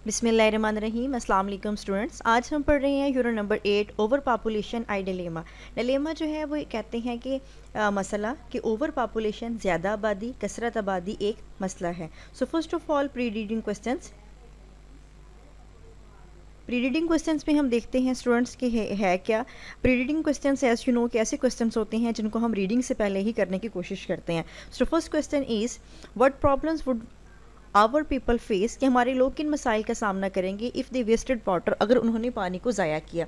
बिस्मिल्लाहिर्रहमानिर्रहीम। अस्सलाम वालेकुम स्टूडेंट्स। आज हम पढ़ रहे हैं यूरो नंबर 8 ओवर पॉपुलेशन आई डिलेमा। डिलेमा जो है वो कहते हैं कि मसला कि ओवर पॉपुलेशन ज़्यादा आबादी कसरत आबादी एक मसला है। So first of all pre reading questions में हम देखते हैं स्टूडेंट्स के है क्या। Pre reading questions as you know कि ऐसे क्वेश्चंस होते हैं जिनको हम रीडिंग से पहले ही करने की कोशिश करते हैं। So first question is what problems would our people face कि हमारे लोग किन मसाइल का सामना करेंगे इफ़ दे वेस्टेड वाटर, अगर उन्होंने पानी को ज़ाया किया।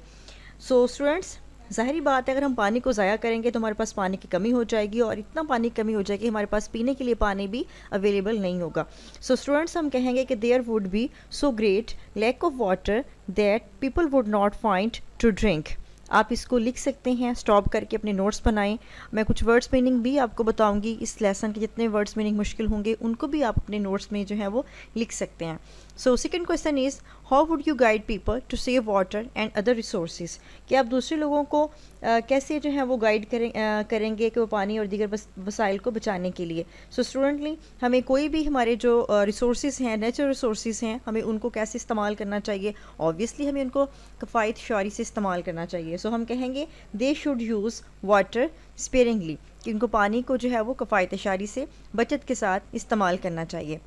सो स्टूडेंट्स, ज़ाहिरी बात है अगर हम पानी को ज़ाया करेंगे तो हमारे पास पानी की कमी हो जाएगी और इतना पानी की कमी हो जाएगी हमारे पास पीने के लिए पानी भी अवेलेबल नहीं होगा। सो स्टूडेंट्स, हम कहेंगे कि there would be so great lack of water that people would not find to drink. आप इसको लिख सकते हैं, स्टॉप करके अपने नोट्स बनाएं। मैं कुछ वर्ड्स मीनिंग भी आपको बताऊंगी। इस लेसन के जितने वर्ड्स मीनिंग मुश्किल होंगे उनको भी आप अपने नोट्स में जो है वो लिख सकते हैं। So second question is how would you guide people to save water and other resources कि आप दूसरे लोगों को कैसे जो है वो गाइड करेंगे कि वो पानी और दीगर वसाइल को बचाने के लिए। सो स्टूडेंटली हमें कोई भी हमारे जो रिसोर्सेज हैं, नेचुरल रिसोर्सेज हैं, हमें उनको कैसे इस्तेमाल करना चाहिए। ऑब्वियसली हमें उनको किफ़ायत शारी से इस्तेमाल करना चाहिए। सो हम कहेंगे दे शुड यूज़ वाटर स्पेयरिंगली कि उनको पानी को जो है वो किफ़ायत शारी से बचत के साथ इस्तेमाल करना चाहिए।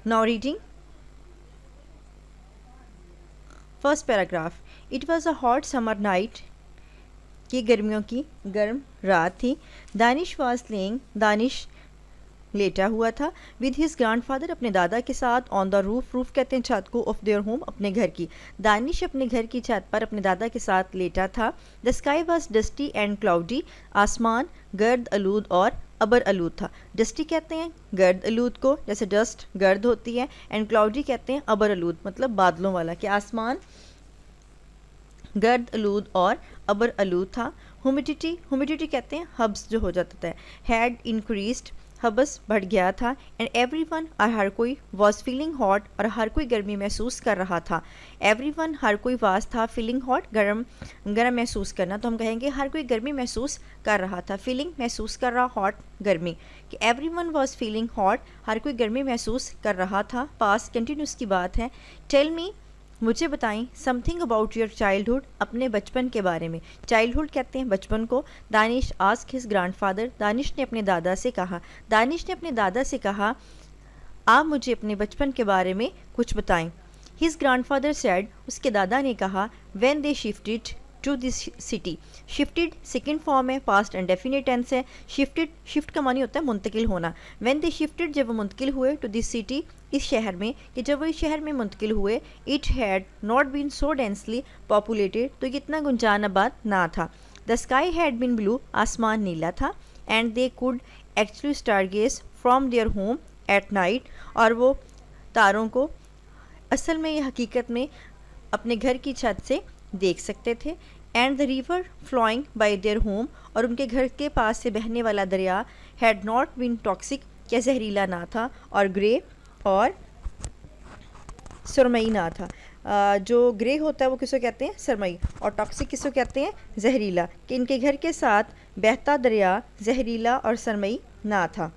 Now reading first paragraph. It was a hot summer night कि गर्मियों की गर्म रात थी। दानिश वाज लेइंग, दानिश लेटा हुआ था विद हिज ग्रैंडफादर अपने दादा के साथ ऑन द रूफ, रूफ कहते हैं छत को, ऑफ देयर होम अपने घर की। दानिश अपने घर की छत पर अपने दादा के साथ लेटा था। The sky was dusty and cloudy, आसमान गर्द आलूद और अबर आलूद था। डस्टी कहते हैं गर्द आलूद को, जैसे डस्ट गर्द होती है, एंड क्लाउडी कहते हैं अबर आलूद मतलब बादलों वाला, कि आसमान गर्द आलूद और अबर आलूद था। ह्यूमिडिटी कहते हैं हब्स जो हो जाता है, हैड इंक्रीज्ड हबस बढ़ गया था। एंड एवरी वन और हर कोई वॉज फीलिंग हॉट और हर कोई गर्मी महसूस कर रहा था। एवरी वन हर कोई वाज था, फीलिंग हॉट गर्म महसूस करना, तो हम कहेंगे हर कोई गर्मी महसूस कर रहा था। फीलिंग महसूस कर रहा, हॉट गर्मी, कि every one was feeling hot हर कोई गर्मी महसूस कर रहा था। पास्ट कंटिन्यूस की बात है। टेल मी मुझे बताएं समथिंग अबाउट योर चाइल्डहुड अपने बचपन के बारे में। चाइल्डहुड कहते हैं बचपन को। Danish asked his grandfather, Danish ने अपने दादा से कहा। दानिश ने अपने दादा से कहा आप मुझे अपने बचपन के बारे में कुछ बताएं। हिज ग्रैंडफादर सेड, उसके दादा ने कहा, when they shifted to this city. Shifted second form है, पास्ट इंडेफिनिट टेंस है। शिफ्टेड, शिफ्ट का मानी होता है मुंतकिल होना। व्हेन दे शिफ्टेड जब वो मुंतकिल हुए, टू दिस सिटी इस शहर में, कि जब वो इस शहर में मुंतकिल हुए, it had not been so densely populated तो ये इतना गुंजान आबाद ना था। The sky had been blue, आसमान नीला था। And they could actually stargaze from their home at night, और वो तारों को असल में हकीकत में अपने घर की छत से देख सकते थे। And the river flowing by their home, और उनके घर के पास से बहने वाला दरिया, हैड नॉट बीन टॉक्सिक क्या जहरीला ना था, और ग्रे और सुरमई ना था। जो ग्रे होता है वो किसको कहते हैं सरमई, और टॉक्सिक किसको कहते हैं जहरीला, कि इनके घर के साथ बहता दरिया जहरीला और सरमई ना था।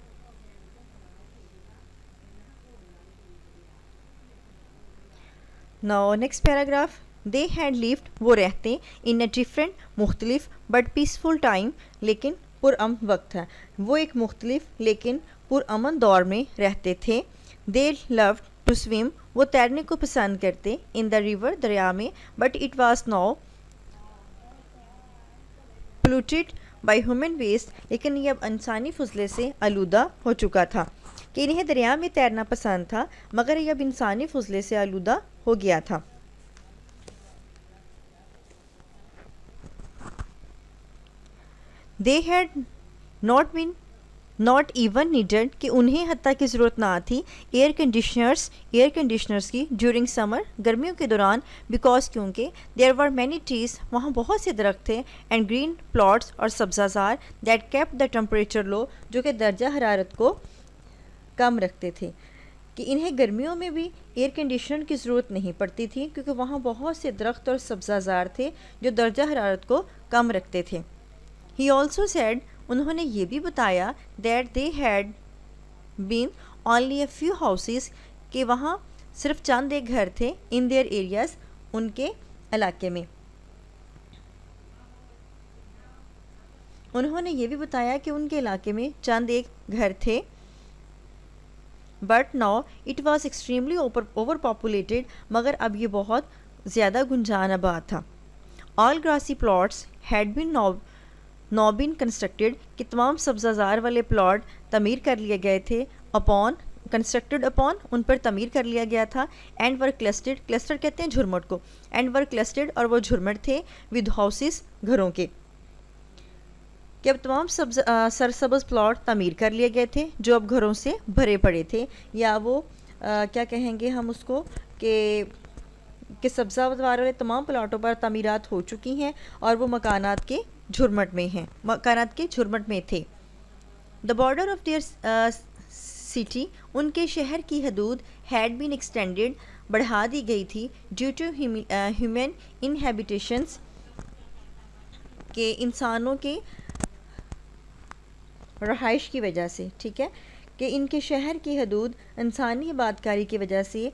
Now next paragraph. They had lived, वो रहते, इन अ डिफरेंट मुख्तलिफ बट पीसफुल टाइम, लेकिन पुरअमन वक्त है। वो एक मुख्तलिफ लेकिन पुरअमन दौर में रहते थे। दे लव्ड टू स्विम, वो तैरने को पसंद करते, इन द रिवर दरिया में, but it was now polluted by human waste, लेकिन ये अब इंसानी फजले से आलूदा हो चुका था। कि इन्हें दरिया में तैरना पसंद था मगर ये अब इंसानी फजले से आलूदा हो गया था। They had not even needed, कि उन्हें हत्ता की ज़रूरत ना थी एयर कंडीशनर्स की ड्यूरिंग समर, गर्मियों के दौरान, बिकॉज क्योंकि देयर वर मैनी ट्रीज, वहाँ बहुत से दरख्त थे, एंड ग्रीन प्लॉट्स और सब्ज़ाजार, that kept the temperature low, जो कि दर्जा हरारत को कम रखते थे। कि इन्हें गर्मियों में भी एयर कंडीशनर की ज़रूरत नहीं पड़ती थी क्योंकि वहाँ बहुत से दरख्त और सब्ज़ाजार थे जो दर्जा हरारत को कम रखते थे। ही ऑल्सो सेड, उन्होंने ये भी बताया, that they had been only a few houses, कि वहाँ सिर्फ चंद एक घर थे इन देयर एरियाज़, उनके इलाके में। उन्होंने ये भी बताया कि उनके इलाके में चंद एक घर थे, but now it was extremely over populated, मगर अब ये बहुत ज़्यादा गुंजान आबाद था। All grassy plots had been now been constructed, कि तमाम सब्ज़ाजार वाले प्लॉट तमीर कर लिए गए थे, अपॉन कंस्ट्रक्टेड अपॉन, उन पर तमीर कर लिया गया था, एंड वर क्लस्टेड, क्लस्टर कहते हैं झुरमट को, एंड वर क्लस्टेड, और वो झुरमट थे, विद हाउसेस, घरों के, कि अब तमाम सरसब्ज़ प्लॉट तमीर कर लिए गए थे जो अब घरों से भरे पड़े थे, या वो क्या कहेंगे हम उसको कि सब्ज़ाबाद वाले तमाम प्लाटों पर तमीरात हो चुकी हैं और वो मकानात के झुरमट में हैं, मकानात के झुरमट में थे। The border of their city, उनके शहर की हदूद हैड बीन एक्सटेंडेड, बढ़ा दी गई थी, ड्यू टू ह्यूमन इनहेबिटेशंस, के इंसानों के रहाइश की वजह से, ठीक है, कि इनके शहर की हदूद इंसानी आबादकारी की वजह से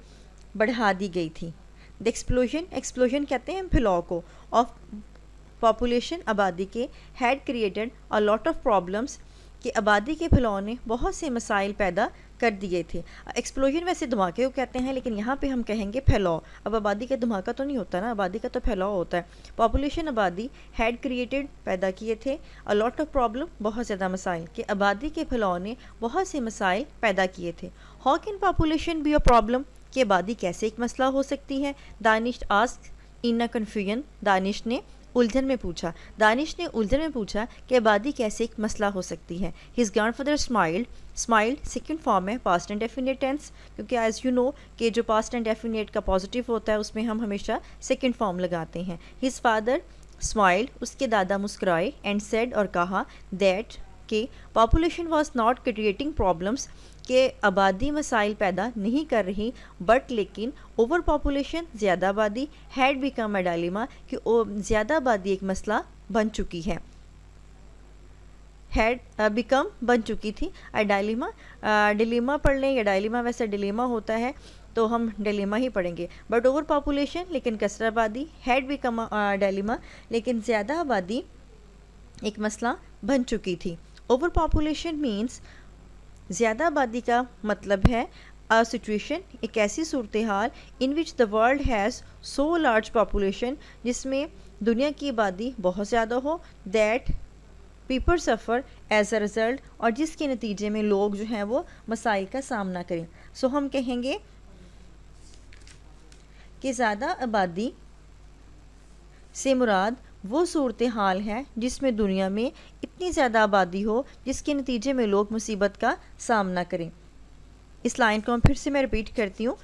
बढ़ा दी गई थी। द एक्सप्लोजन, एक्सप्लोजन कहते हैं फैलाव को, ऑफ पॉपुलेशन, आबादी के, had created a lot of problems, कि आबादी के फैलाव ने बहुत से मसाइल पैदा कर दिए थे। एक्सप्लोजन वैसे धमाके को कहते हैं, लेकिन यहाँ पे हम कहेंगे फैलाव। अब आबादी का धमाका तो नहीं होता ना, आबादी का तो फैलाव होता है। पॉपुलेशन, आबादी, हैड क्रिएटेड, पैदा किए थे, अ लॉट ऑफ प्रॉब्लम, बहुत ज़्यादा मसाइल, कि आबादी के फैलाव ने बहुत से मसाइल पैदा किए थे। How can population be a problem, कि आबादी कैसे एक मसला हो सकती है। Danish ask in a confusion, Danish ने उलझन में पूछा, दानिश ने उलझन में पूछा कि आबादी कैसे एक मसला हो सकती है। His grandfather smiled, smiled second form है पास्ट एंड डेफिनेट टेंस, क्योंकि एज यू नो कि जो पास्ट एंड डेफिनेट का पॉजिटिव होता है उसमें हम हमेशा सेकंड फॉर्म लगाते हैं। हिज फादर स्माइल्ड, उसके दादा मुस्कुराए, एंड सेड, और कहा, दैट, कि population was not creating problems, कि आबादी मसाइल पैदा नहीं कर रही, बट लेकिन ओवर पॉपुलेशन, ज़्यादा आबादी, हैड बिकम अ डायलेमा, कि ज़्यादा आबादी एक मसला बन चुकी है, हैड बिकम बन चुकी थी। डायलेमा, डिलेमा पढ़ लें या डायलेमा, वैसे डिलेमा होता है तो हम डिलेमा ही पढ़ेंगे, बट ओवर पॉपुलेशन, लेकिन कसरत आबादी, हैड बिकम डायलेमा, लेकिन ज़्यादा आबादी एक मसला बन चुकी थी। ओवर पॉपुलेशन मीन्स, ज़्यादा आबादी का मतलब है अ सिचुएशन, एक ऐसी सूरत हाल, in which the world has so large population, जिसमें दुनिया की आबादी बहुत ज़्यादा हो, that people suffer as a result, और जिसके नतीजे में लोग जो हैं वो मसाइल का सामना करें। सो हम कहेंगे कि ज़्यादा आबादी से मुराद वो सूरत हाल है जिसमें दुनिया में इतनी ज़्यादा आबादी हो जिसके नतीजे में लोग मुसीबत का सामना करें। इस लाइन को फिर से मैं रिपीट करती हूँ,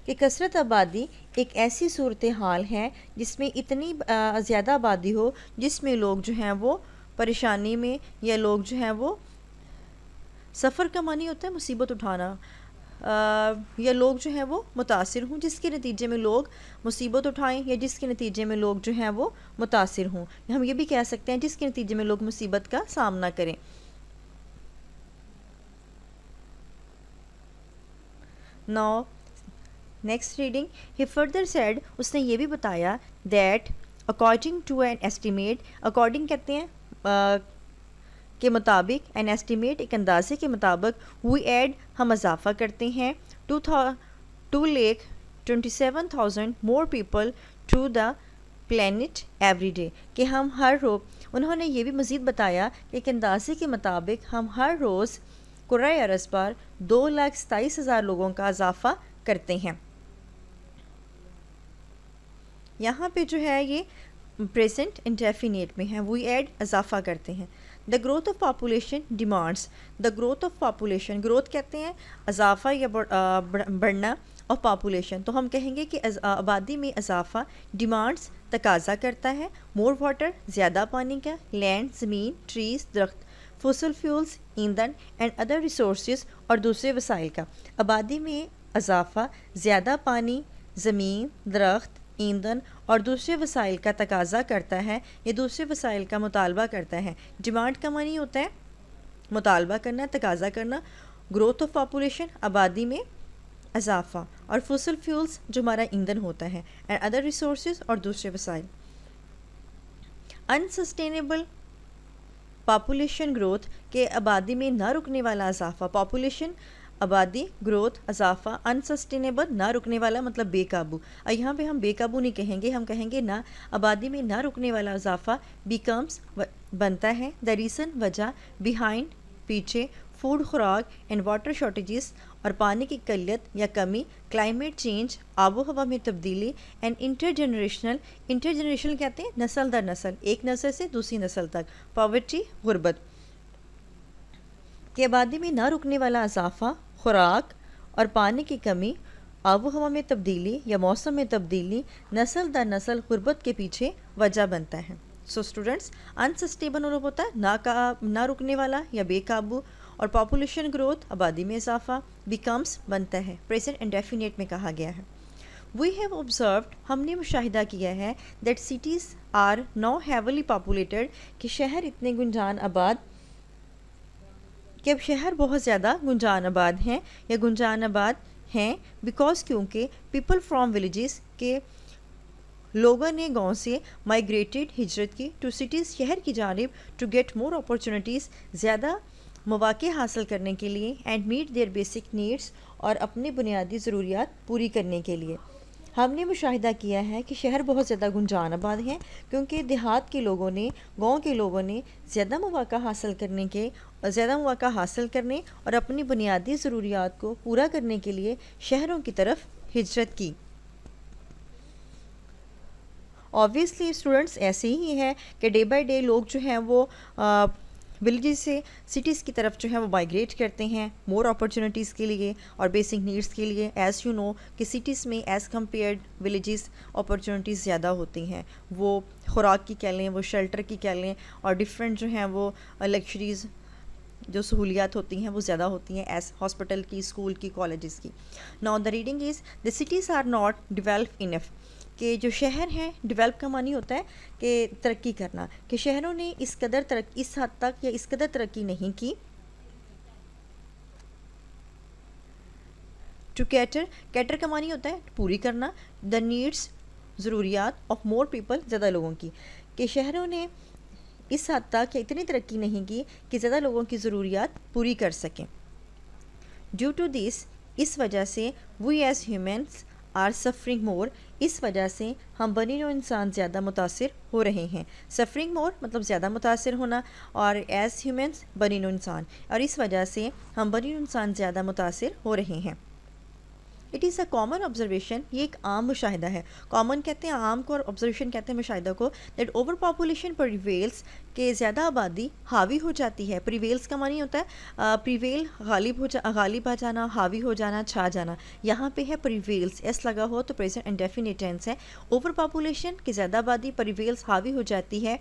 कि कसरत आबादी एक ऐसी सूरत हाल है जिसमें इतनी ज़्यादा आबादी हो जिसमें लोग जो हैं वो परेशानी में, या लोग जो हैं वो, सफ़र का मानी होता है मुसीबत उठाना, या लोग जो हैं वो मुतासिर हों, जिसके नतीजे में लोग मुसीबत उठाएं, या जिसके नतीजे में लोग जो हैं वो मुतासिर हों। हम ये भी कह सकते हैं जिसके नतीजे में लोग मुसीबत का सामना करें। Now next reading, he further said, उसने ये भी बताया, that according to an estimate, according कहते हैं के मुताबिक, एन एस्टिमेट एक अंदाजे के मुताबिक, वी ऐड हम इजाफ़ा करते हैं, 2,27,000 more people to the planet every day, कि हम हर रोज़, उन्होंने ये भी मज़ीद बताया कि एक अंदाजे के मुताबिक हम हर रोज़ कुर्रा अरज़ पर 2,27,000 लोगों का इजाफ़ा करते हैं। यहाँ पे जो है ये प्रेजेंट इंडेफिनिट में है, वी ऐड इजाफ़ा करते हैं। The growth of population demands, the growth of population, growth कहते हैं इजाफ़ा या बढ़ना, ऑफ पॉपुलेशन, तो हम कहेंगे कि आबादी में इजाफ़ा, डिमांड्स तकाजा करता है, मोर वाटर ज़्यादा पानी का, लैंड ज़मीन, ट्रीज़ दरख्त, फॉसिल फ्यूल्स ईंधन, एंड अदर रिसोर्सेज और दूसरे वसाइल का। आबादी में इजाफ़ा, ज़्यादा पानी, ज़मीन, दरख्त, ईंधन और दूसरे वसाइल का तकाजा करता है या दूसरे वसाइल का मुतालबा करता है। डिमांड का मानी होता है मुतालबा करना, तकाजा करना। ग्रोथ ऑफ पॉपुलेशन, आबादी में इजाफा। और फॉसिल फ्यूल्स जो हमारा ईंधन होता है, एंड अदर रिसोर्सेज और दूसरे वसाइल। अनसस्टेनेबल पॉपुलेशन ग्रोथ के आबादी में ना रुकने वाला इजाफा। पॉपुलेशन, आबादी, ग्रोथ, इजाफा। अनसस्टेनेबल, ना रुकने वाला मतलब बेकाबू। और यहाँ पे हम बेकाबू नहीं कहेंगे, हम कहेंगे ना आबादी में ना रुकने वाला इजाफा। बिकम्स, बनता है। द रीज़न, वजह। बिहाइंड, पीछे। फूड, खुराक। एंड वाटर शॉर्टेजेस, और पानी की किल्लत या कमी। क्लाइमेट चेंज, आबो हवा में तब्दीली। एंड इंटरजनरेशनल, इंटरजनरेशनल कहते हैं नस्ल दर नस्ल, एक नस्ल से दूसरी नस्ल तक। पॉवर्टी, गुर्बत की आबादी में ना रुकने वाला इजाफा, खुराक और पानी की कमी, आबो हवा में तब्दीली या मौसम में तब्दीली, नस्ल दर नस्ल गुर्बत के पीछे वजह बनता है। सो स्टूडेंट्स, अनसस्टेबल होता है ना रुकने वाला या बेकाबू, और पॉपुलेशन ग्रोथ, आबादी में इजाफा। बिकम्स, बनता है। प्रेजेंट इंडेफिनिट में कहा गया है। वी हैव ऑब्जर्व्ड, हमने मुशाहिदा किया है, that cities are now heavily populated, कि शहर इतने गुंजान आबाद, कि अब शहर बहुत ज़्यादा गुंजान आबाद हैं या गुंजान आबाद हैं। बिकॉज, क्योंकि पीपल फ्रॉम विलेजेस, के लोगों ने गांव से माइग्रेटेड, हिजरत की, टू सिटीज़, शहर की जानिब, टू गेट मोर अपॉर्चुनिटीज़, ज़्यादा मौक़े हासिल करने के लिए। And meet their basic needs, और अपनी बुनियादी ज़रूरियात पूरी करने के लिए। हमने मुशाहिदा किया है कि शहर बहुत ज़्यादा गुंजान आबाद हैं, क्योंकि देहात के लोगों ने, गाँव के लोगों ने ज़्यादा मौक़ा हासिल करने और अपनी बुनियादी ज़रूरियात को पूरा करने के लिए शहरों की तरफ हिजरत की। ऑब्वियसली स्टूडेंट्स, ऐसे ही है कि डे बाय डे लोग जो हैं वो विलेजेस से सिटीज़ की तरफ जो है वो माइग्रेट करते हैं मोर अपॉर्चुनिटीज़ के लिए और बेसिक नीड्स के लिए। एज़ यू नो कि सिटीज़ में एज़ कम्पेयर्ड विलेजेस अपॉर्चुनिटीज़ ज़्यादा होती हैं, वो खुराक की कह लें, वो शेल्टर की कह लें, और डिफरेंट जो हैं वो लग्जरीज़ जो सहूलियात होती हैं वो ज़्यादा होती हैं, एज हॉस्पिटल की, स्कूल की, कॉलेजेस की। Now the reading is, the cities are not develop enough, कि जो शहर हैं, डेवलप का मानी होता है कि तरक्की करना, कि शहरों ने इस हद तक या इस कदर तरक्की नहीं की। टू कैटर का मानी होता है पूरी करना, द नीड्स, ज़रूरियात, ऑफ मोर पीपल, ज़्यादा लोगों की, कि शहरों ने इस हद तक या इतनी तरक्की नहीं की कि ज़्यादा लोगों की ज़रूरियात पूरी कर सकें। ड्यू टू दिस, इस वजह से, we as humans are suffering more, इस वजह से हम बनी नौ इंसान ज़्यादा मुतासिर हो रहे हैं। सफरिंग मोर मतलब ज़्यादा मुतासिर होना, और एज़ ह्यूमन्स बनी नौ इंसान, और इस वजह से हम बनी नौ इंसान ज़्यादा मुतासिर हो रहे हैं। It is a common observation, ये एक आम मुशाहिदा है। कॉमन कहते हैं आम को, और ऑब्जर्वेशन कहते हैं मुशाहिदा को। दैट ओवर पॉपुलेशन प्रिवेल्स, के ज़्यादा आबादी हावी हो जाती है। प्रिवेल्स का मानी होता है प्रिवेल, गालिब आ जाना, हावी हो जाना, छा जाना। यहाँ पे है प्रिवेल्स, एस लगा हो तो प्रेजेंट इंडेफिनिट टेंस है। ओवर पॉपुलेशन की ज़्यादा आबादी, प्रिवेल्स हावी हो जाती है,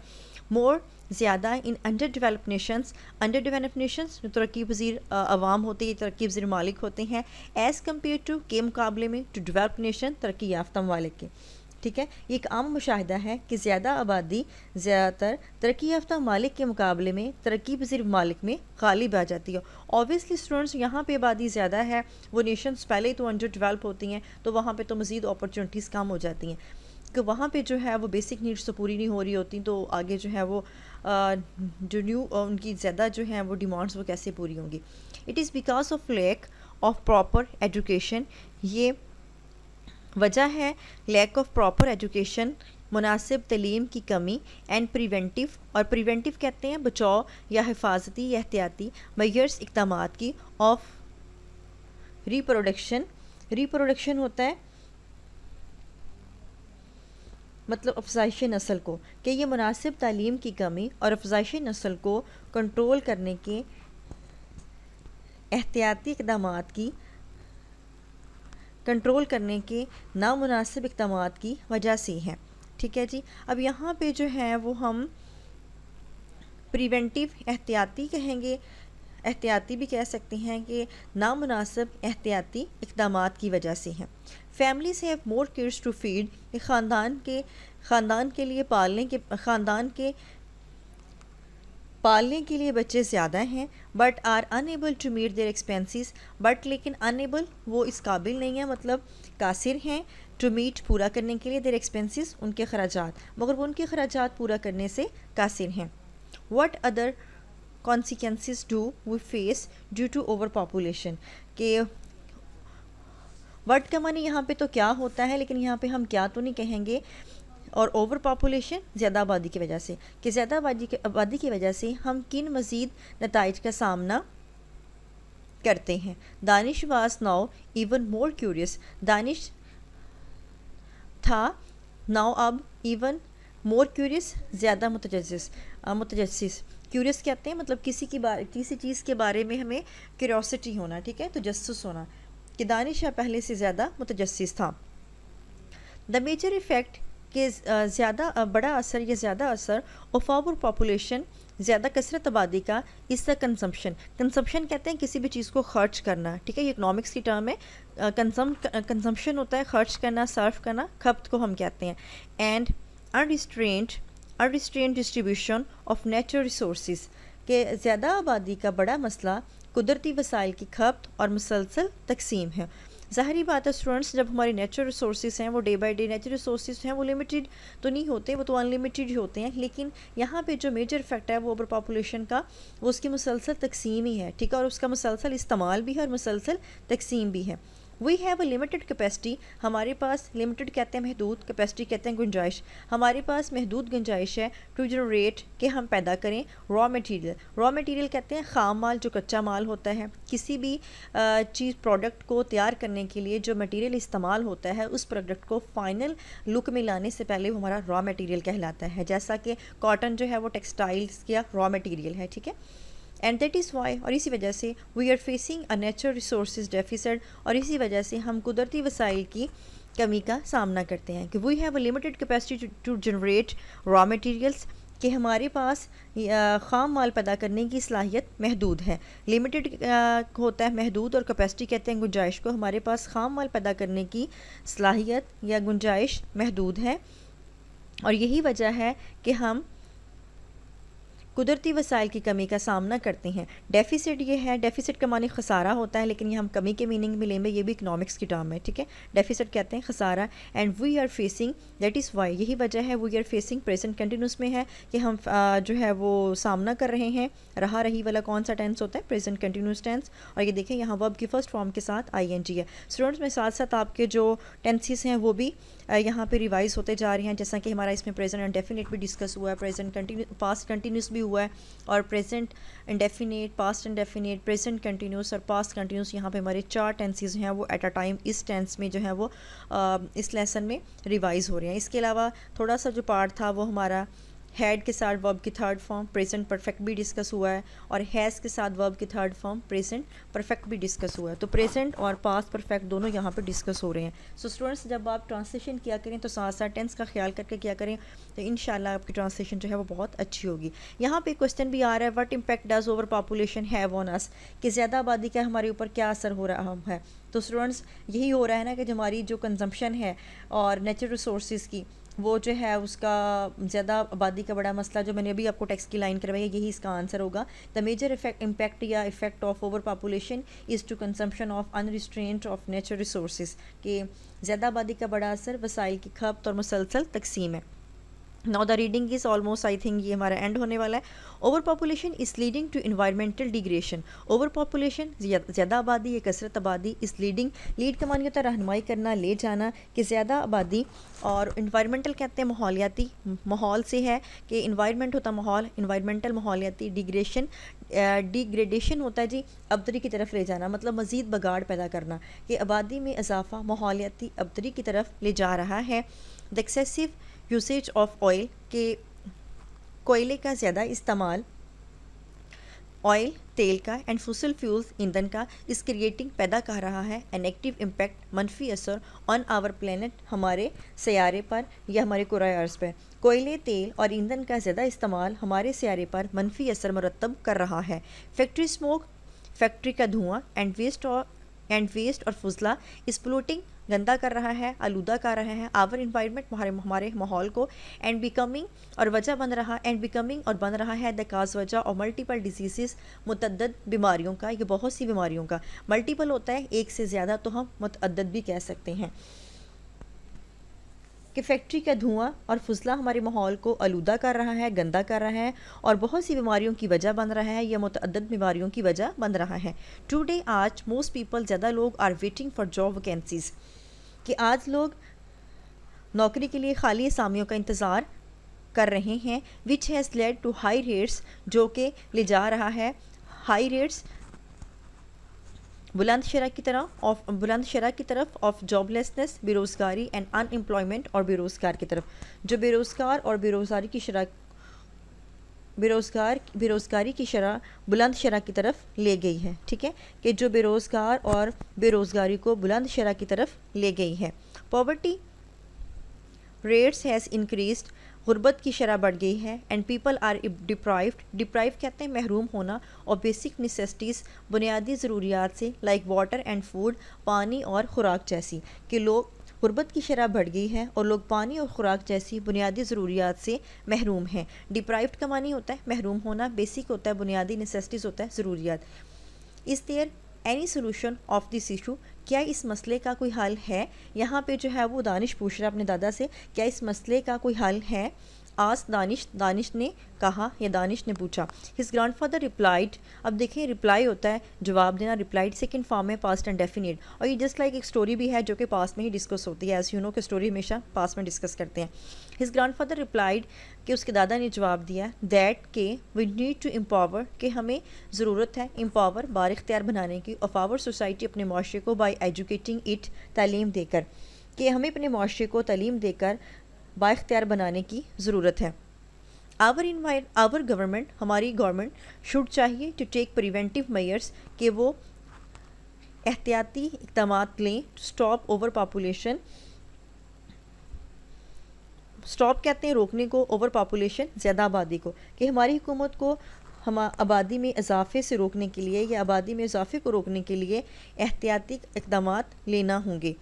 मोर ज़्यादा, in under develop Nations, under develop Nations जो तरक्की पजीर अवाम होते हैं, तरक्की पजीर मालिक होते हैं, एज़ कम्पेयर टू, के मुकाबले में, टू डेवलप नेशन, तरक्की याफ्ता ममालिक के। ठीक है, ये एक आम मुशाहिदा है कि ज़्यादा आबादी ज़्यादातर तरक्की याफ्ता ममालिक के मुकाबले में तरक्की पजीर ममालिक में गालिब आ जाती है। ऑब्वियसली स्टूडेंट्स, यहाँ पे आबादी ज़्यादा है, वो नेशंस पहले तो अंडर डेवलप होती हैं, तो वहाँ पे तो मज़ीद अपॉर्चुनिटीज़ कम हो जाती हैं, कि वहाँ पे जो है वो बेसिक नीड्स तो पूरी नहीं हो रही होती, तो आगे जो है वो जो न्यू उनकी ज़्यादा जो है वो डिमांड्स वो कैसे पूरी होंगी। It is because of lack of proper education, ये वजह है लैक ऑफ प्रॉपर एजुकेशन, मुनासिब तलीम की कमी, एंड प्रिवेंटिव, और प्रिवेंटिव कहते हैं बचाव या हिफाजती या एहतियाती मेजर्स, इक़दामात की, ऑफ रिप्रोडक्शन होता है मतलब अफजाइश नस्ल को, कि ये मुनासिब तालीम की कमी और अफजाइश नस्ल को कंट्रोल करने के एहतियाती इक़दामात की, कंट्रोल करने के नामुनासिब इक़दामात की वजह से हैं। ठीक है जी, अब यहाँ पे जो है वो हम प्रिवेंटिव, एहतियाती कहेंगे, एहतियाती भी कह सकते हैं कि नामुनासिब एहतियाती इक़दामात की वजह से हैं। Families have more kids to feed, ख़ानदान के लिए पालने के लिए बच्चे ज़्यादा हैं, but are unable to meet their expenses, but लेकिन अनएबल वो इस काबिल नहीं है, मतलब कासिर हैं, टू मीट पूरा करने के लिए, देयर एक्सपेंसेस उनके खराजात, मगर वो उनके खराजात पूरा करने से कासिर हैं। What other consequences do we face due to over population, के वर्ड का मानी यहाँ पे तो क्या होता है, लेकिन यहाँ पे हम क्या तो नहीं कहेंगे, और ओवर पॉपुलेशन ज़्यादा आबादी की वजह से, कि ज़्यादा आबादी की वजह से हम किन मज़ीद नताइज का सामना करते हैं। Danish was now even more curious, Danish था नाउ अब इवन मोर क्यूरियस, ज़्यादा मुतजस्सिस। क्यूरियस कहते हैं मतलब किसी चीज़ के बारे में हमें क्यूरियोसिटी होना, ठीक है, तो जस्सुस होना, कि दानिश पहले से ज़्यादा मुतजस्सिस था। द मेजर इफ़ेक्ट के बड़ा असर या ज़्यादा असर ऑफ आवर पॉपुलेशन, ज़्यादा कसरत आबादी का, इस कंजम्पशन। कंजम्पशन कहते हैं किसी भी चीज़ को खर्च करना, ठीक है, ये इकनॉमिक्स की टर्म है। कंजम्पशन होता है खर्च करना, सर्व करना, खपत को हम कहते हैं। And unrestrained distribution of natural resources, के ज़्यादा आबादी का बड़ा मसला कुदरती वसाइल की खपत और मुसलसल तकसीम है। ज़ाहरी बात है स्टूडेंट्स, जब हमारी नेचुरल रिसोर्सेज हैं वो day by day natural resources हैं वो लिमिटेड तो नहीं होते, वो तो अनलिमिटेड ही होते हैं, लेकिन यहाँ पे जो मेजर इफेक्ट है वो ओवर पॉपुलेशन का, वो उसकी मुसलसल तकसीम ही है, ठीक है, और उसका मुसलसल इस्तेमाल भी है और मुसलसल तकसीम भी है। We have a limited capacity, हमारे पास, लिमिटेड कहते हैं महदूद, कैपेसिटी कहते हैं गुंजाइश, हमारे पास महदूद गुंजाइश है, टू जनरेट, के हम पैदा करें, रॉ मटेरियल कहते हैं ख़ाम माल, जो कच्चा माल होता है, किसी भी चीज़ प्रोडक्ट को तैयार करने के लिए जो मटेरियल इस्तेमाल होता है, उस प्रोडक्ट को फाइनल लुक में लाने से पहले वो हमारा रॉ मटेरियल कहलाता है, जैसा कि कॉटन जो है वो टेक्सटाइल्स का रॉ मटेरियल है, ठीक है। एंड दैट इज़ वाई, और इसी वजह से we are facing a natural resources deficit, और इसी वजह से हम कुदरती वसाइल की कमी का सामना करते हैं, कि we have a limited capacity to generate raw materials, कि हमारे पास ख़ाम माल पैदा करने की सलाहियत महदूद है। लिमिटेड होता है महदूद, और कैपेसिटी कहते हैं गुंजाइश को, हमारे पास ख़ाम माल पैदा करने की सलाहियत या गुंजाइश महदूद है, और यही वजह है कि हम कुदरती वसाइल की कमी का सामना करते हैं। डेफिसिट ये है, डेफिसिट का मानी खसारा होता है, लेकिन ये हम कमी के मीनिंग में लेंगे, ये भी इकनॉमिक्स की टर्म है, ठीक है। डेफिसिट कहते हैं खसारा, and we are facing, that is why, यही वजह है, we are facing present continuous में है, कि हम जो है वो सामना कर रहे हैं। रही वाला कौन सा टेंस होता है, प्रेजेंट कंटिन्यूस टेंस, और ये देखें यहाँ वर्ब की फर्स्ट फॉर्म के साथ ING है। स्टूडेंट्स में साथ साथ आपके जो टेंसेस हैं वो भी यहाँ पे रिवाइज होते जा रहे हैं, जैसा कि हमारा इसमें प्रेजेंट इंडेफिनिट भी डिस्कस हुआ है, प्रेजेंट पास्ट कंटिन्यूस भी हुआ है, और present indefinite, past indefinite, present continuous और पास्ट कंटिन्यूस, यहाँ पे हमारे 4 टेंसेस हैं वो एट अ टाइम इस टेंस में जो है वो इस लेसन में रिवाइज हो रहे हैं। इसके अलावा थोड़ा सा जो पार्ट था वो हमारा हैड के साथ वर्ब की थर्ड फॉर्म प्रेजेंट परफेक्ट भी डिस्कस हुआ है, और हैज़ के साथ वर्ब की थर्ड फॉर्म प्रेजेंट परफेक्ट भी डिस्कस हुआ है। तो प्रेजेंट और पास्ट परफेक्ट दोनों यहाँ पे डिस्कस हो रहे हैं। सो स्टूडेंट्स, जब आप ट्रांसलेशन किया करें तो साथ साथ टेंस का ख्याल करके किया करें, तो इंशाल्लाह आपकी ट्रांसलेशन जो है वो बहुत अच्छी होगी। यहाँ पे क्वेश्चन भी आ रहा है, what impact does over population have on us, कि ज़्यादा आबादी का हमारे ऊपर क्या असर हो रहा है। तो स्टूडेंट्स, यही हो रहा है ना कि हमारी जो कंजम्पशन है और नेचुरल रिसोर्सेज की, वो जो है उसका ज़्यादा आबादी का बड़ा मसला, जो मैंने अभी आपको टेक्स्ट की लाइन करवाई है, यही इसका आंसर होगा। द मेजर इम्पैक्ट या effect of over population is to consumption of unrestrained of natural resources, के ज़्यादा आबादी का बड़ा असर वसाइल की खपत और मुसलसल तकसीम है। Now the reading is almost, I think ये हमारा एंड होने वाला है। Over population is leading to environmental degradation, over population ज़्यादा आबादी या कसरत आबादी, इस लीडिंग, लीड का मानी होता है रहनुमाई करना, ले जाना, कि ज़्यादा आबादी, और इन्वायरमेंटल कहते हैं माहौलियाती, माहौल से है, कि इन्वायरमेंट होता है माहौल, इन्वायरमेंटल माहौलियाती, डिग्रेडेशन होता है जी अबतरी की तरफ ले जाना, मतलब मज़ीद बगाड़ पैदा करना, कि आबादी में इजाफा माहौलियाती अबतरी की तरफ ले जा रहा है। The excessive usage of oil, के कोयले का ज़्यादा इस्तेमाल ऑयल तेल का एंड फॉसिल फ्यूल्स ईंधन का इस क्रिएटिंग पैदा कर रहा है एन नेगेटिव इम्पैक्ट मनफी असर ऑन आवर प्लेनेट हमारे सैारे पर या हमारे कुराए अर्ज़ पर। कोयले तेल और ईंधन का ज़्यादा इस्तेमाल हमारे सैारे पर मनफी असर मुरतब कर रहा है। फैक्ट्री स्मोक फैक्ट्री का धुआं एंड वेस्ट और फुजला इस पोल्यूटिंग गंदा कर रहा है, आलूदा कर रहा है आवर इन्वायरमेंट हमारे माहौल को एंड बिकमिंग और बन रहा है द काज वजह और मल्टीपल डिजीज़ मुतअद्दद बीमारियों का। ये बहुत सी बीमारियों का मल्टीपल होता है, एक से ज़्यादा, तो हम मुतअद्दद भी कह सकते हैं कि फैक्ट्री का धुआं और फुजला हमारे माहौल को आलूदा कर रहा है, गंदा कर रहा है और बहुत सी बीमारियों की वजह बन रहा है या मुतअद्दद बीमारियों की वजह बन रहा है। टुडे आज मोस्ट पीपल ज़्यादा लोग are waiting for job vacancies कि आज लोग नौकरी के लिए खाली असामियों का इंतज़ार कर रहे हैं which has led to high rates, जो कि ले जा रहा है हाई रेट्स बुलंद शरह की तरफ ऑफ जॉबलेसनेस, बेरोज़गारी एंड अनएम्प्लॉयमेंट और बेरोज़गार की तरफ, जो बेरोज़गारी की शरह बुलंद शरह की तरफ ले गई है। ठीक है, कि जो बेरोज़गार और बेरोज़गारी को बुलंद शरह की तरफ ले गई है। पॉवर्टी रेट्स हैज़ इंक्रीज्ड, गुर्बत की शरह बढ़ गई है एंड पीपल आर डिप्राइव्ड कहते हैं महरूम होना और बेसिक नेसेसिटीज़ बुनियादी ज़रूरियात से लाइक वाटर एंड फूड, पानी और ख़ुराक जैसी, कि लोग गुर्बत की शरह बढ़ गई है और लोग पानी और ख़ुराक जैसी बुनियादी ज़रूरियात से महरूम हैं। डिप्राइव्ड का मानी होता है महरूम होना, बेसिक होता है बुनियादी, नेसेसिटीज़ होता है ज़रूरियात। Is there any solution of this issue, क्या इस मसले का कोई हल है? यहाँ पे जो है वो दानिश पूछ रहा है अपने दादा से, क्या इस मसले का कोई हल है? आज दानिश ने कहा या दानिश ने पूछा। हिज ग्रैंडफादर रिप्लाइड, अब देखें रिप्लाई होता है जवाब देना, रिप्लाइड सेकंड फॉर्म है पास्ट एंड डेफिनेट, और ये जस्ट लाइक एक स्टोरी भी है जो कि पास्ट में ही डिस्कस होती है, एज यू नो कि स्टोरी हमेशा पास्ट में डिस्कस करते हैं। हिज ग्रैंडफादर रिप्लाइड कि उसके दादा ने जवाब दिया दैट के वी नीड टू एम्पावर, कि हमें ज़रूरत है एम्पावर बार इख्तियार बनाने की ऑफ आवर सोसाइटी, अपने माशरे को, बाई एजुकेटिंग इट, तालीम देकर, कि हमें अपने माशरे को तालीम देकर बाइख्तियार बनाने की ज़रूरत है। आवर गवर्नमेंट, हमारी गवर्नमेंट शुड चाहिए टू टेक प्रिवेंटिव मेयर्स, कि वो एहतियाती इक़दामात लें to stop over population, stop कहते हैं रोकने को, ओवर पॉपुलेशन ज़्यादा आबादी को, कि हमारी हुकूमत को हम आबादी में इजाफे से रोकने के लिए या आबादी में इजाफे को रोकने के लिए एहतियाती इक़दामात लेना होंगे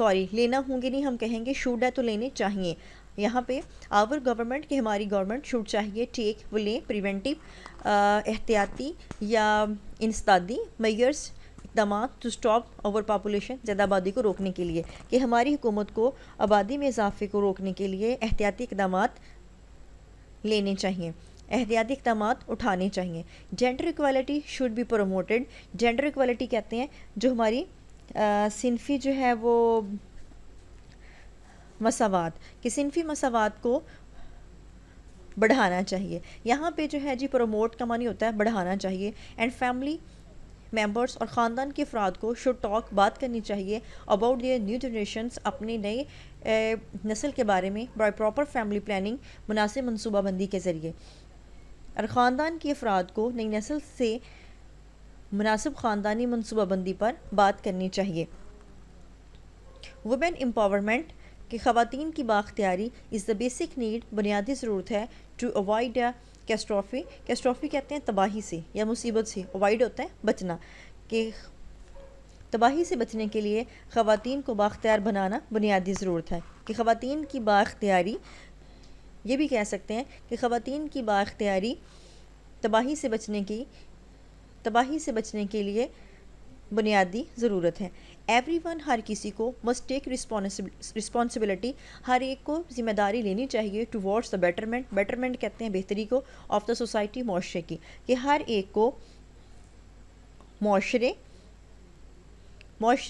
नहीं, हम कहेंगे शुड है तो लेने चाहिए। यहाँ पे आवर गवर्नमेंट, कि हमारी गवर्नमेंट शुड चाहिए टेक, वो लें प्रिवेंटिव एहतियाती या इंसदादी मेयर्स इक़दाम टू स्टॉप ओवर पॉपुलेशन, ज़्यादा आबादी को रोकने के लिए, कि हमारी हुकूमत को आबादी में इजाफे को रोकने के लिए एहतियाती इक़दाम लेने चाहिए, एहतियाती इक़दाम उठाने चाहिए। Gender equality should be promoted, gender equality कहते हैं जो हमारी सिनफ़ी जो है वो मसावात, कि सिनफ़ी मसावात को बढ़ाना चाहिए। यहाँ पे जो है जी प्रमोट का मानी होता है बढ़ाना चाहिए। एंड फैमिली मेंबर्स और ख़ानदान के अफराद को शुड टॉक, बात करनी चाहिए अबाउट देयर न्यू जनरेशन्स, अपने नए नस्ल के बारे में, बाय प्रॉपर फैमिली प्लानिंग, मुनासिब मनसूबाबंदी के ज़रिए, और ख़ानदान के अफराद को नई नस्ल से मुनासिब ख़ानदानी मनसूबाबंदी पर बात करनी चाहिए। वुमेन एम्पावरमेंट, कि ख़वातीन की बाख्तियारी इज़ द बेसिक नीड, बुनियादी ज़रूरत है टू अवॉइड कैस्ट्रॉफी, कैस्ट्रॉफी कहते हैं तबाही से या मुसीबत से, अवॉइड होता है बचना, कि तबाही से बचने के लिए ख़वातीन को बाख्तियार बनाना बुनियादी ज़रूरत है, कि ख़वातीन की बाख्तियारी, ये भी कह सकते हैं कि ख़वातीन की बाख्तियारी तबाही से बचने के लिए बुनियादी ज़रूरत है। एवरीवन, हर किसी को, मस्ट टेक रिस्पॉन्सिबिलिटी, हर एक को ज़िम्मेदारी लेनी चाहिए टुवर्ड्स द बेटरमेंट, बेटरमेंट कहते हैं बेहतरी को, ऑफ द सोसाइटी, मुआशरे की, कि हर एक को मुआशरे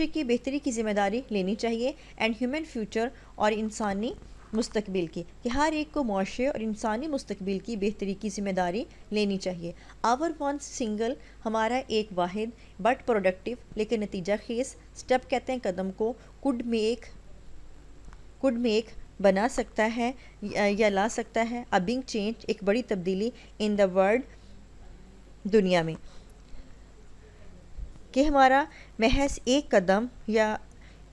की बेहतरी की ज़िम्मेदारी लेनी चाहिए। एंड ह्यूमन फ्यूचर, और इंसानी मुस्तकबिल की, कि हर एक को मुआशरे और इंसानी मुस्तकबिल की बेहतरी की ज़िम्मेदारी लेनी चाहिए। आवर वन सिंगल, हमारा एक वाहिद बट प्रोडक्टिव, लेकिन नतीजा खेज़, स्टेप कहते हैं कदम को, कुड मेक बना सकता है या ला सकता है, अ बिग चेंज, एक बड़ी तब्दीली, इन द वर्ल्ड, दुनिया में, कि हमारा महज एक कदम या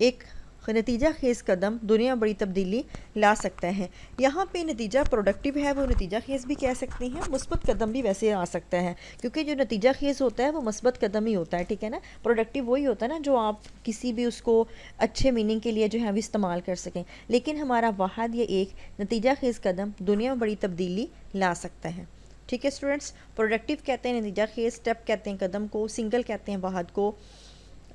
एक नतीजा खेज़ कदम दुनिया में बड़ी तब्दीली ला सकता है। यहाँ पे नतीजा प्रोडक्टिव है, वो नतीजा खेज़ भी कह सकते हैं, मुस्बत कदम भी वैसे आ सकता है, क्योंकि जो नतीजा खेज़ होता है वो मुस्बत कदम ही होता है, ठीक है ना। प्रोडक्टिव वही होता है ना जो आप किसी भी उसको अच्छे मीनिंग के लिए जो है वो इस्तेमाल कर सकें, लेकिन हमारा वाहद ये एक नतीजा खेज़ कदम दुनिया में बड़ी तब्दीली ला सकता है। ठीक है स्टूडेंट्स, प्रोडक्टिव कहते हैं नतीजा खेज़, स्टेप कहते हैं कदम को, सिंगल कहते हैं वाहद को,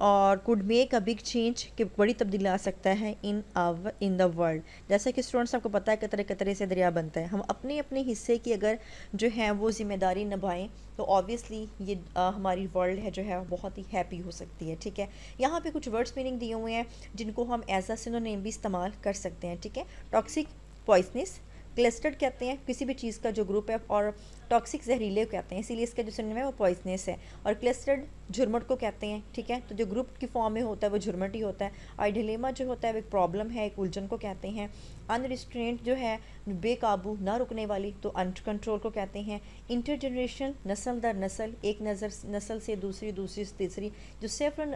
और could make a big change, कि बड़ी तब्दीली आ सकता है इन द वर्ल्ड। जैसा कि स्टूडेंट्स आपको पता है कतरे कतरे से दरिया बनता है, हम अपने अपने हिस्से की अगर जो है वो ज़िम्मेदारी निभाएं तो ऑब्वियसली ये हमारी वर्ल्ड है जो है बहुत ही हैप्पी हो सकती है। ठीक है, यहाँ पे कुछ वर्ड्स मीनिंग दिए हुए हैं जिनको हम एज अ सिनोनिम भी इस्तेमाल कर सकते हैं। ठीक है, टॉक्सिक, पॉइजनस, क्लस्टर्ड कहते हैं किसी भी चीज़ का जो ग्रुप है, और टॉक्सिक जहरीले को कहते हैं, इसीलिए इसका जो सिनोनिम है वो पॉइजनस है, और क्लस्टर्ड झुरमट को कहते हैं। ठीक है, तो जो ग्रुप की फॉर्म में होता है वो झुरमट ही होता है, और डिलेमा जो होता है वो एक प्रॉब्लम है, एक उलझन को कहते हैं। अनरिस्ट्रेंट जो है बेकाबू, ना रुकने वाली, तो अनकंट्रोल को कहते हैं। इंटरजनरेशन, नस्ल दर नस्ल, एक नस्ल से दूसरी, दूसरी से तीसरी, जो सेफरल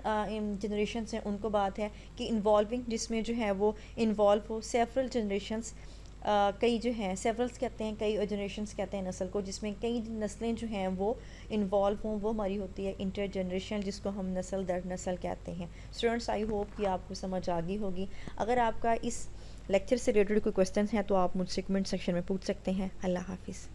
जनरेशन हैं उनको बात है कि इन्वॉल्विंग, जिसमें जो है वो इन्वॉल्व हो, सेफरल जनरेशन्स, कई जो हैं सेवरल्स कहते हैं, कई जनरेशन्स कहते हैं नस्ल को, जिसमें कई नस्लें जो हैं वो इन्वॉल्व हों, वो हमारी होती है इंटर जनरेशन, जिसको हम नस्ल दर नस्ल कहते हैं। स्टूडेंट्स, आई होप कि आपको समझ आ गई होगी। अगर आपका इस लेक्चर से रिलेटेड कोई क्वेश्चन है तो आप मुझसे कमेंट सेक्शन में पूछ सकते हैं। अल्लाह हाफिज़।